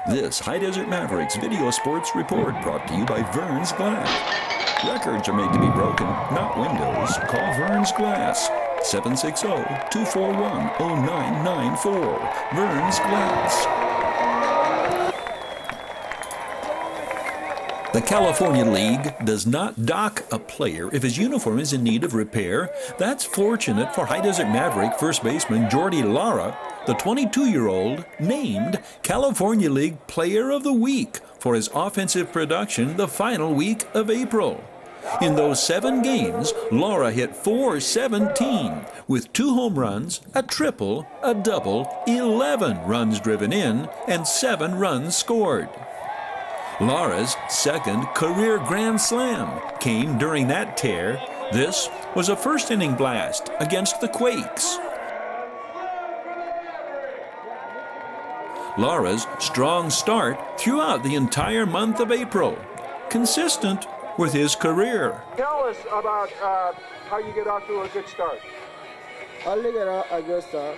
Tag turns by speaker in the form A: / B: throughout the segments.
A: This High Desert Mavericks video sports report brought to you by Vern's Glass. Records are made to be broken, not windows. Call Vern's Glass, 760-241-0994. Vern's Glass. The California League does not dock a player if his uniform is in need of repair. That's fortunate for High Desert Maverick first baseman Jordy Lara, the 22-year-old named California League Player of the Week for his offensive production the final week of April. In those 7 games, Lara hit .417 with 2 home runs, a triple, a double, 11 runs driven in, and 7 runs scored. Lara's second career grand slam came during that tear. This was a first-inning blast against the Quakes. Lara's strong start throughout the entire month of April, consistent with his career.
B: Tell us about how you get off to a good start.
C: I'll get a good start.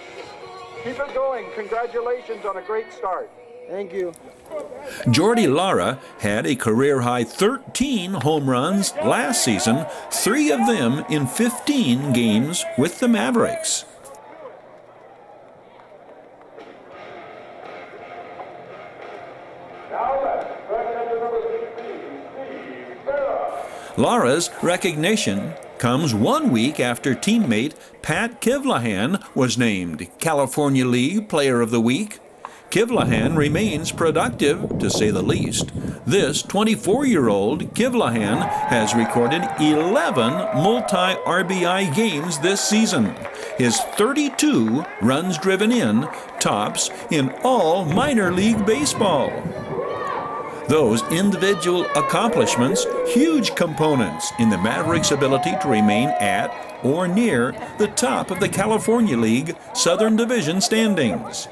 B: Keep it going. Congratulations on a great start.
C: Thank you.
A: Jordy Lara had a career-high 13 home runs last season, 3 of them in 15 games with the Mavericks. Lara's recognition comes 1 week after teammate Pat Kivlahan was named California League Player of the Week. Kivlahan remains productive, to say the least. This 24-year-old Kivlahan has recorded 11 multi-RBI games this season. His 32 runs driven in tops in all minor league baseball. Those individual accomplishments, huge components in the Mavericks' ability to remain at or near the top of the California League Southern Division standings.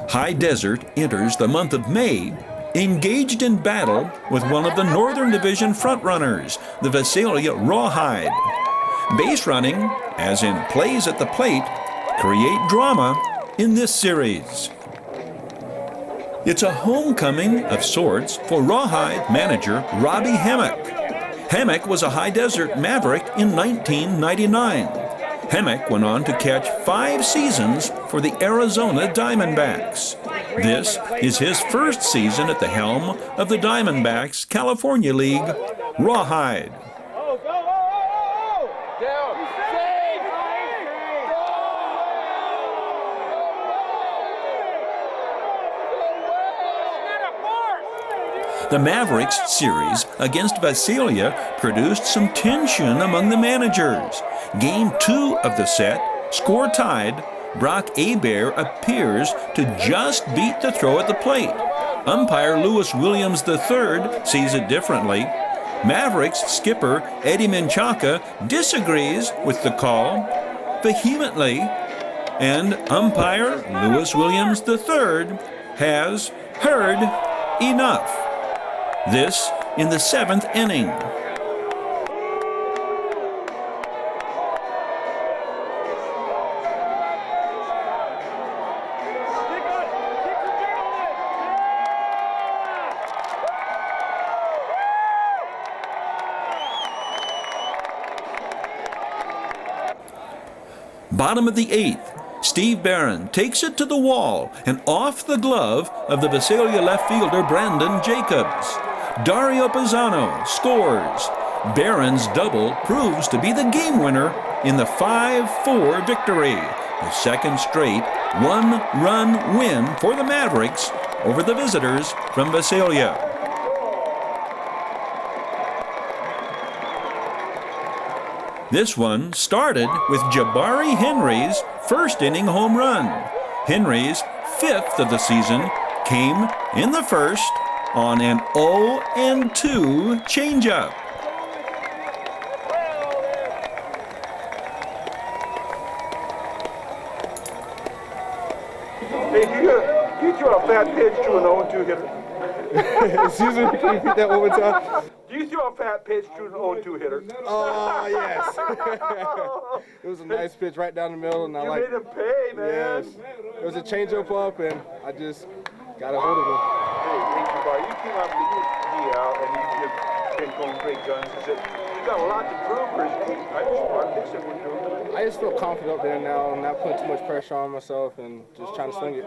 A: High Desert enters the month of May engaged in battle with one of the Northern Division frontrunners, the Visalia Rawhide. Base running, as in plays at the plate, create drama in this series. It's a homecoming of sorts for Rawhide manager Robbie Hemmick. Hemmick was a High Desert Maverick in 1999. Hemmick went on to catch 5 seasons for the Arizona Diamondbacks. This is his first season at the helm of the Diamondbacks California League. Rawhide. The Mavericks series against Visalia produced some tension among the managers. Game 2 of the set, score tied, Brock Hebert appears to just beat the throw at the plate. Umpire Lewis Williams III sees it differently. Mavericks skipper Eddie Menchaca disagrees with the call vehemently, and umpire Lewis Williams III has heard enough. This in the 7th inning. Bottom of the 8th. Steve Barron takes it to the wall and off the glove of the Visalia left fielder Brandon Jacobs. Dario Pisano scores. Barron's double proves to be the game winner in the 5-4 victory. The second straight 1-run win for the Mavericks over the visitors from Visalia. This one started with Jabari Henry's first inning home run. Henry's 5th of the season came in the first on an 0-2 changeup.
B: Hey, do you throw a fat pitch to an 0-2 hitter?
C: Excuse me, can you repeat that one more time?
B: Do you throw a fat pitch to an 0-2 hitter?
C: Oh, yes. It was a nice pitch right down the middle, and I
B: You
C: like.
B: made him pay, man.
C: Yes. It was a changeup up, and I just got a hold of him.
B: Hey, Jabari, you came out with the DL and you've been going great guns. You got a lot to prove for his team. I think so we're doing.
C: I just feel confident up there now. I'm not putting too much pressure on myself and just trying to swing it.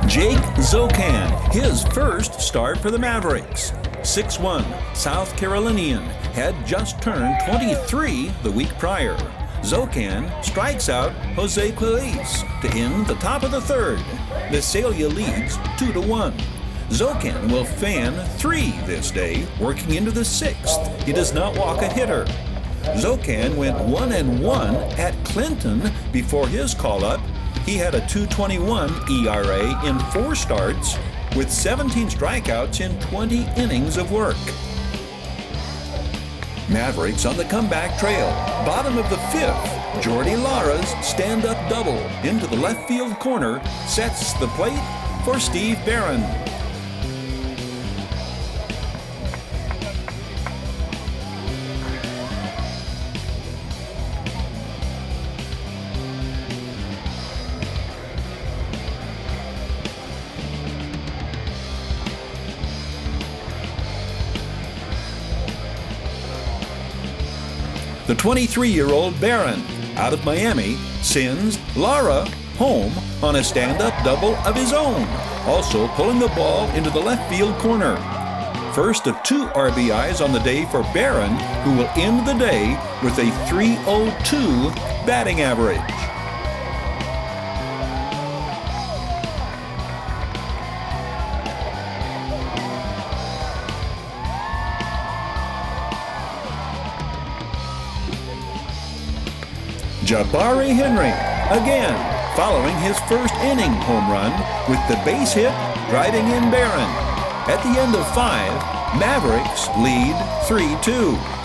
A: Jake Zokan, his first start for the Mavericks. 6'1", South Carolinian, had just turned 23 the week prior. Zokan strikes out Jose Quiles to end the top of the third. Visalia leads 2-1. Zokan will fan 3 this day, working into the 6th. He does not walk a hitter. Zokan went 1-1 at Clinton before his call-up. He had a 2.21 ERA in 4 starts with 17 strikeouts in 20 innings of work. Mavericks on the comeback trail. Bottom of the 5th, Jordy Lara's stand-up double into the left field corner sets the plate for Steve Barron. The 23-year-old Barron, out of Miami, sends Lara home on a stand-up double of his own, also pulling the ball into the left field corner. First of 2 RBIs on the day for Barron, who will end the day with a .302 batting average. Jabari Henry, again, following his first inning home run with the base hit, driving in Barron. At the end of 5, Mavericks lead 3-2.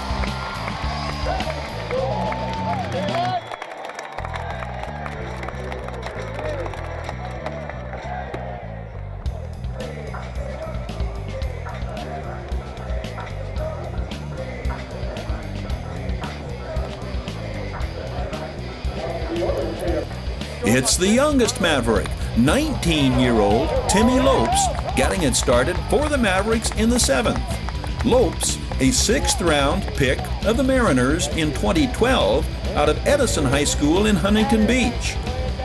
A: It's the youngest Maverick, 19-year-old Timmy Lopes, getting it started for the Mavericks in the 7th. Lopes, a 6th-round pick of the Mariners in 2012 out of Edison High School in Huntington Beach.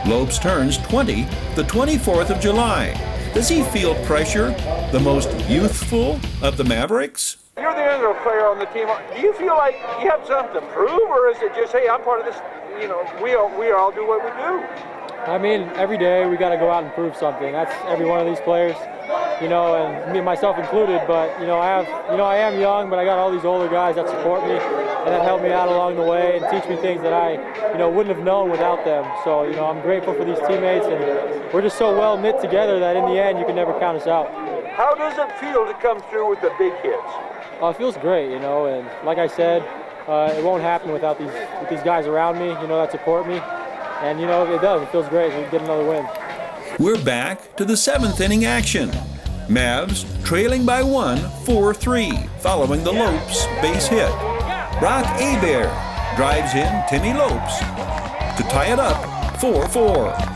A: Lopes turns 20 the 24th of July. Does he feel pressure, the most youthful of the Mavericks?
B: You're the younger player on the team. Do you feel like you have something to prove, or is it just, hey, I'm part of this, we all do what we do?
D: I mean, every day we got to go out and prove something. That's every one of these players, and me, myself included. But I am young, but I got all these older guys that support me and that help me out along the way and teach me things that I, wouldn't have known without them. So, I'm grateful for these teammates, and we're just so well knit together that in the end you can never count us out.
B: How does it feel to come through with the big hits?
D: It feels great, and like I said, it won't happen without these guys around me, that support me. And, it does. It feels great. We get another win.
A: We're back to the 7th inning action. Mavs trailing by 1, 4-3, following the Lopes base hit. Brock Hebert drives in Timmy Lopes to tie it up 4-4.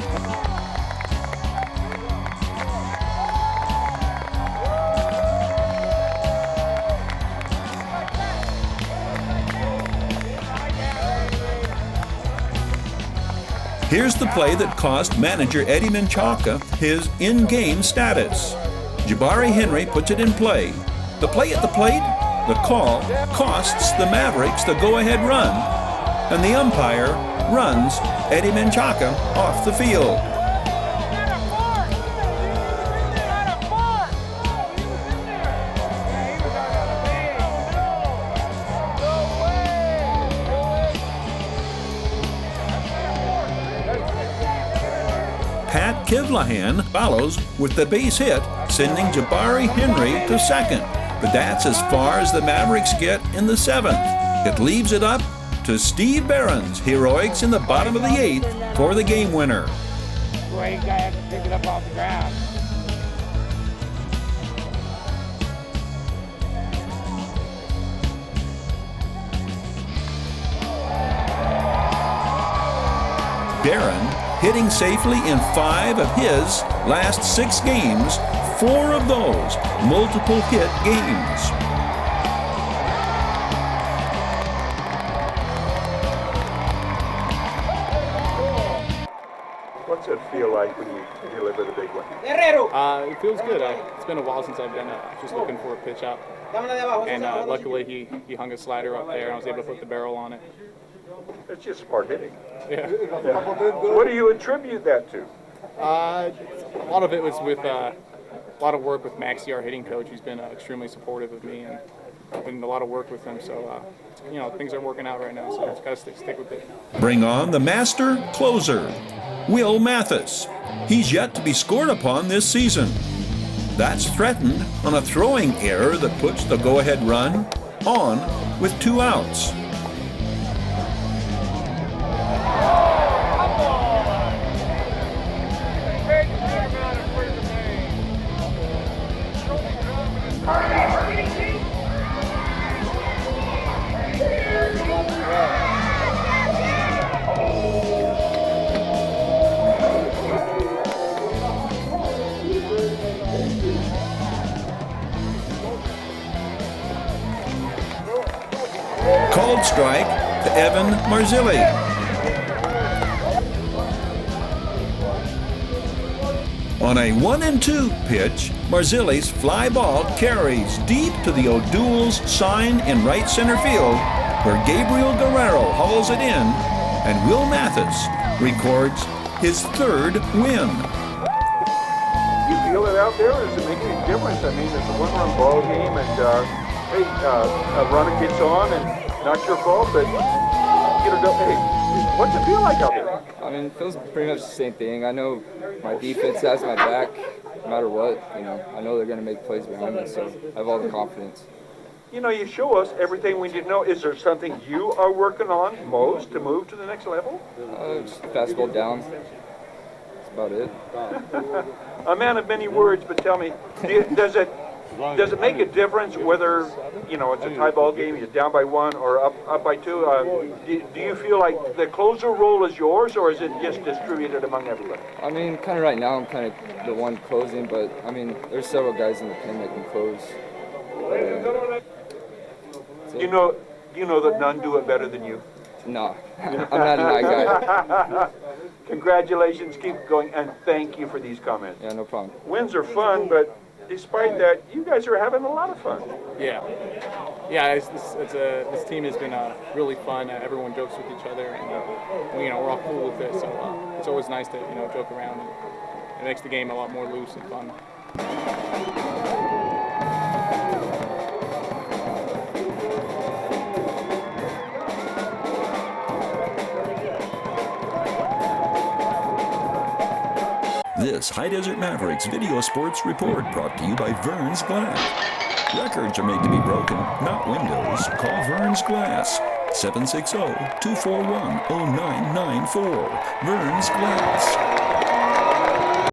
A: Here's the play that cost manager Eddie Menchaca his in-game status. Jabari Henry puts it in play. The play at the plate, the call costs the Mavericks the go-ahead run, and the umpire runs Eddie Menchaca off the field. Pat Kivlahan follows with the base hit, sending Jabari Henry to second. But that's as far as the Mavericks get in the 7th. It leaves it up to Steve Barron's heroics in the bottom of the 8th for the game winner.
E: Great guy had to pick it up off the ground.
A: Barron, hitting safely in 5 of his last 6 games, 4 of those multiple hit games.
B: What's it feel like when you deliver the big one?
C: It feels good. It's been a while since I've done it. Just looking for a pitch out. And luckily he hung a slider up there and I was able to put the barrel on it.
B: It's just smart hitting.
C: Yeah.
B: What do you attribute that to?
C: A lot of it was with a lot of work with Maxie, our hitting coach, who's been extremely supportive of me, and I've been a lot of work with him. So, things are working out right now, so I just got to stick with it.
A: Bring on the master closer, Will Mathis. He's yet to be scored upon this season. That's threatened on a throwing error that puts the go-ahead run on with 2 outs. Called strike to Evan Marzilli. On a 1-2 pitch, Marzilli's fly ball carries deep to the O'Doul's sign in right center field, where Gabriel Guerrero hauls it in, and Will Mathis records his 3rd win.
B: You feel it out there, or does it make any difference? I mean, it's a 1-run ball game, and a runner gets on, and not your fault, but what's it feel like out there?
F: I mean, it feels pretty much the same thing. I know my defense has my back no matter what. I know they're going to make plays behind me, so I have all the confidence.
B: You show us everything we need to know. Is there something you are working on most to move to the next level?
F: Just fastball down. That's about it.
B: A man of many words, but tell me, does it make a difference whether it's a tie ball game, you're down by 1 or up by 2? Do you feel like the closer role is yours, or is it just distributed among everybody?
F: I mean, kind of right now I'm kind of the one closing, but I mean, there's several guys in the pen that can close.
B: Do you know that none do it better than you?
F: No, I'm not a night guy.
B: Congratulations, keep going, and thank you for these comments.
F: Yeah, no problem.
B: Wins are fun, but despite that, you guys are having a lot of fun.
C: Yeah. This team has been really fun. Everyone jokes with each other, and we're all cool with it. So it's always nice to joke around, and it makes the game a lot more loose and fun.
A: This High Desert Mavericks Video Sports Report brought to you by Vern's Glass. Records are made to be broken, not windows. Call Vern's Glass, 760-241-0994. Vern's Glass.